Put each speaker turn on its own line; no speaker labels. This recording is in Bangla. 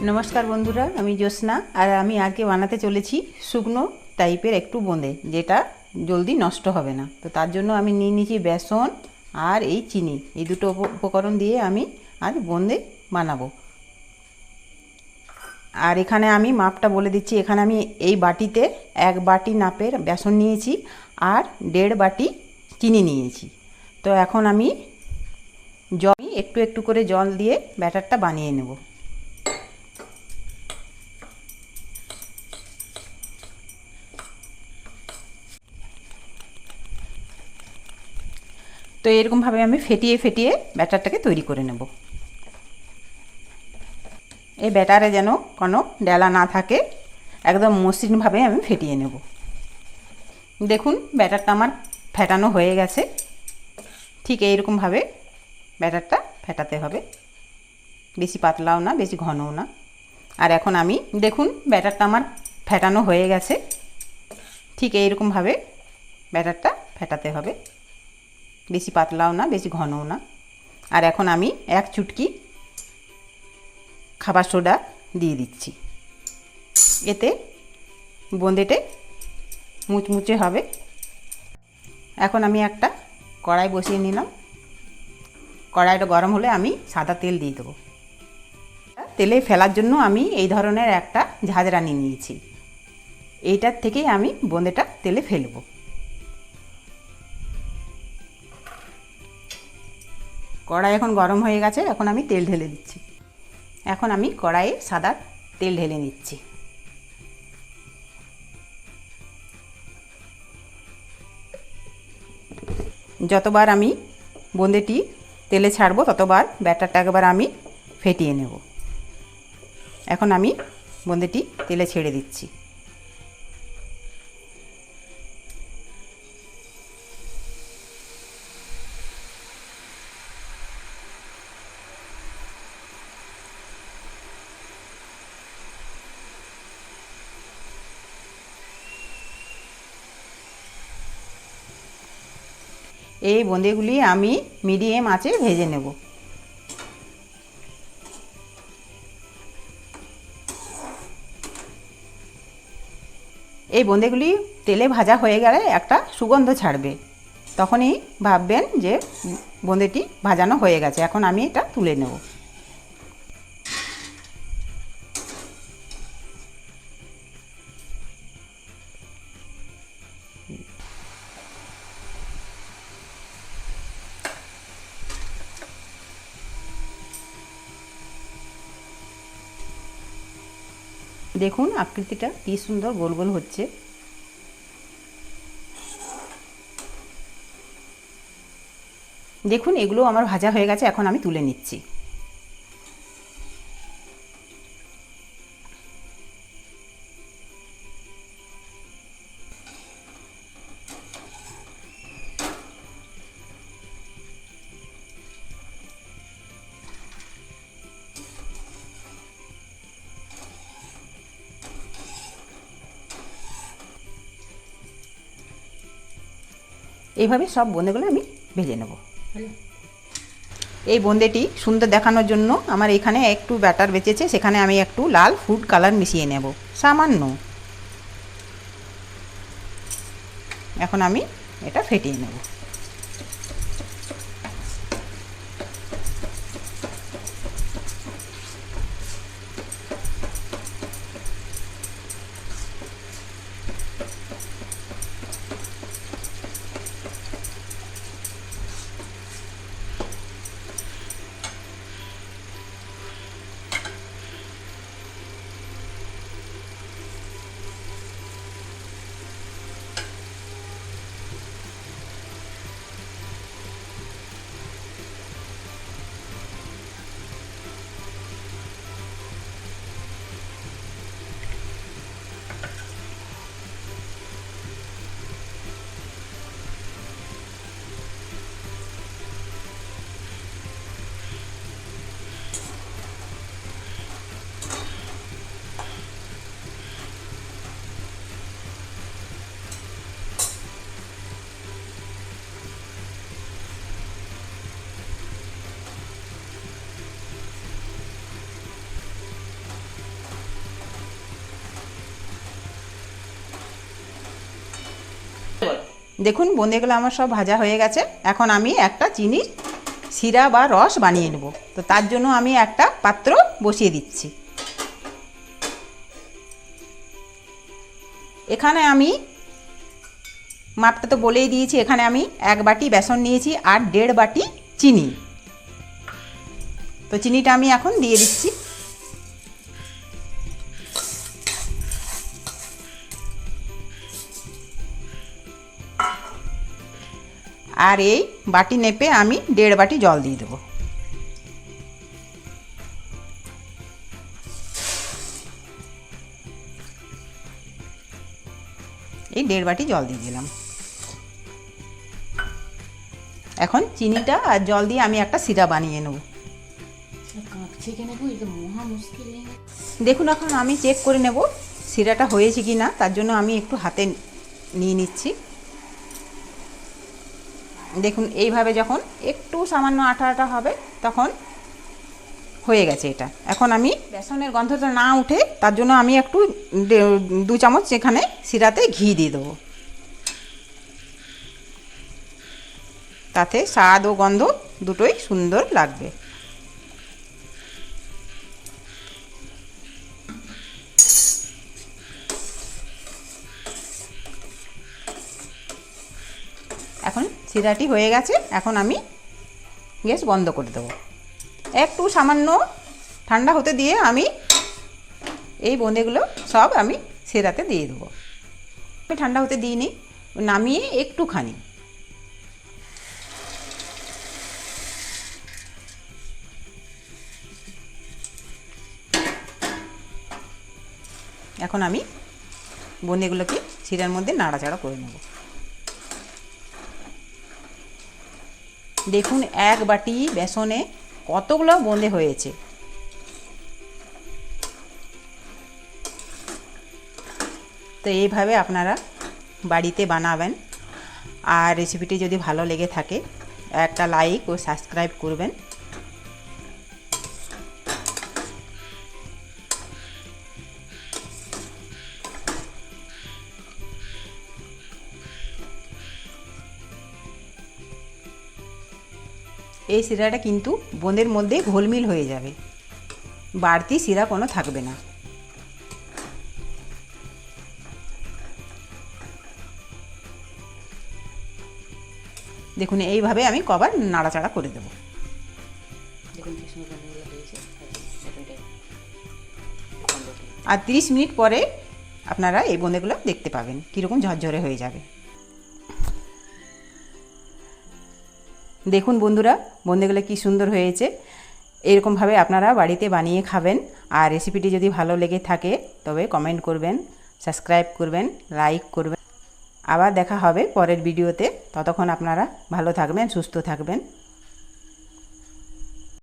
নমস্কার বন্ধুরা, আমি জ্যোৎস্না। আর আমি আজকে বানাতে চলেছি শুকনো টাইপের একটু বোঁদে, যেটা জলদি নষ্ট হবে না। তো তার জন্য আমি নিয়ে নিয়েছি বেসন আর এই চিনি, এই দুটো উপকরণ দিয়ে আমি আজ বোঁদে বানাবো। আর এখানে আমি মাপটা বলে দিচ্ছি। এখানে আমি এই বাটিতে 1 বাটি নাপের বেসন নিয়েছি আর 1.5 বাটি চিনি নিয়েছি। তো এখন আমি একটু একটু করে জল দিয়ে ব্যাটারটা বানিয়ে নেব। তো এরকমভাবে আমি ফেটিয়ে ফেটিয়ে ব্যাটারটাকে তৈরি করে নেব। এই ব্যাটারে যেন কোনো ডেলা না থাকে, একদম মসৃণভাবে আমি ফেটিয়ে নেব। দেখুন ব্যাটারটা আমার ফেটানো হয়ে গেছে। ঠিক এইরকমভাবে ব্যাটারটা ফেটাতে হবে, বেশি পাতলাও না বেশি ঘনও না। আর এখন আমি দেখুন ব্যাটারটা আমার ফেটানো হয়ে গেছে। ঠিক এইরকমভাবে ব্যাটারটা ফেটাতে হবে, বেশি পাতলাও না বেশি ঘনও না। আর এখন আমি 1 চুটকি খাবার সোডা দিয়ে দিচ্ছি। এতে বোঁদেটে মুচমুচে হবে। এখন আমি একটা কড়াই বসিয়ে নিলাম। কড়াইটা গরম হলে আমি সাদা তেল দিয়ে দেবো। তেলে ফেলার জন্য আমি এই ধরনের একটা ঝাঁঝরা নিয়েছি। এইটার থেকেই আমি বোঁদেটা তেলে ফেলবো। কড়াই এখন গরম হয়ে গেছে, এখন আমি তেল ঢেলে দিচ্ছি। এখন আমি কড়াইয়ে সাদা তেল ঢেলে নিচ্ছি। যতবার আমি বোঁদেটি তেলে ছাড়বো ততবার ব্যাটারটা একবার আমি ফেটিয়ে নেব। এখন আমি বোঁদেটি তেলে ছেড়ে দিচ্ছি। এই বোঁদেগুলি আমি মিডিয়াম আঁচে ভেজে নেব। এই বোঁদেগুলি তেলে ভাজা হয়ে গেলে একটা সুগন্ধ ছাড়বে, তখনই ভাববেন যে বোঁদেটি ভাজানো হয়ে গেছে। এখন আমি এটা তুলে নেব। দেখুন আকৃতিটা কি সুন্দর গোল গোল হচ্ছে। দেখুন এগুলো আমার ভাজা হয়ে গেছে, এখন আমি তুলে নিচ্ছি। এইভাবে সব বোঁদেগুলো আমি ভেজে নেব। এই বোঁদেটি সুন্দর দেখানোর জন্য আমার এখানে একটু ব্যাটার বেঁচেছে, সেখানে আমি একটু লাল ফুড কালার মিশিয়ে নেব সামান্য। এখন আমি এটা ফেটিয়ে নেব। দেখুন বোঁদেগুলো আমার সব ভাজা হয়ে গেছে। এখন আমি একটা চিনির শিরা বা রস বানিয়ে নেব। তো তার জন্য আমি একটা পাত্র বসিয়ে দিচ্ছি। এখানে আমি মাপটা তো বলেই দিয়েছি, এখানে আমি 1 বাটি বেসন নিয়েছি আর 1.5 বাটি চিনি। তো চিনিটা আমি এখন দিয়ে দিচ্ছি। আর এই বাটি নেপে আমি 1.5 বাটি জল দিয়ে দেবো। এই 1.5 বাটি জল দিয়ে দিলাম। এখন চিনিটা আর জল দিয়ে আমি একটা শিরা বানিয়ে নেব। দেখুন এখন আমি চেক করে নেব শিরাটা হয়েছে কি না। তার জন্য আমি একটু হাতে নিয়ে নিচ্ছি। দেখুন এইভাবে যখন একটু সামান্য আঠা আঠা হবে তখন হয়ে গেছে এটা। এখন আমি বেসনের গন্ধটা না উঠে তার জন্য আমি একটু 2 চামচ এখানে শিরাতে ঘি দিয়ে দেবো। তাতে স্বাদ ও গন্ধ দুটোই সুন্দর লাগবে। এখন শিরাটি হয়ে গেছে। এখন আমি গ্যাস বন্ধ করে দেবো। একটু সামান্য ঠান্ডা হতে দিয়ে আমি এই বোঁদেগুলো সব আমি শিরাতে দিয়ে দেবো। আমি ঠান্ডা হতে দিইনি, নামিয়ে একটুখানি এখন আমি বোঁদেগুলোকে শিরার মধ্যে নাড়াচাড়া করে নেব। দেখুন 1 বাটি বেসনে কতগুলো বোঁদে হয়েছে। তো এইভাবে আপনারা বাড়িতে বানাবেন। আর রেসিপিটি যদি ভালো লেগে থাকে একটা লাইক ও সাবস্ক্রাইব করবেন। এই শিরাটা কিন্তু বোঁদের মধ্যে ঘোলমিল হয়ে যাবে, বাড়তি শিরা কোনো থাকবে না। দেখুন এইভাবে আমি কবার নাড়াচাড়া করে দেবো। আর 30 মিনিট পরে আপনারা এই বোঁদেগুলো দেখতে পাবেন কীরকম ঝরঝরে হয়ে যাবে। দেখুন বন্ধুরা বোঁদেগুলো কি সুন্দর হয়েছে। এরকমভাবে আপনারা বাড়িতে বানিয়ে খাবেন। আর রেসিপিটি যদি ভালো লেগে থাকে তবে কমেন্ট করবেন, সাবস্ক্রাইব করবেন, লাইক করবেন। আবার দেখা হবে পরের ভিডিওতে। ততক্ষণ আপনারা ভালো থাকবেন, সুস্থ থাকবেন।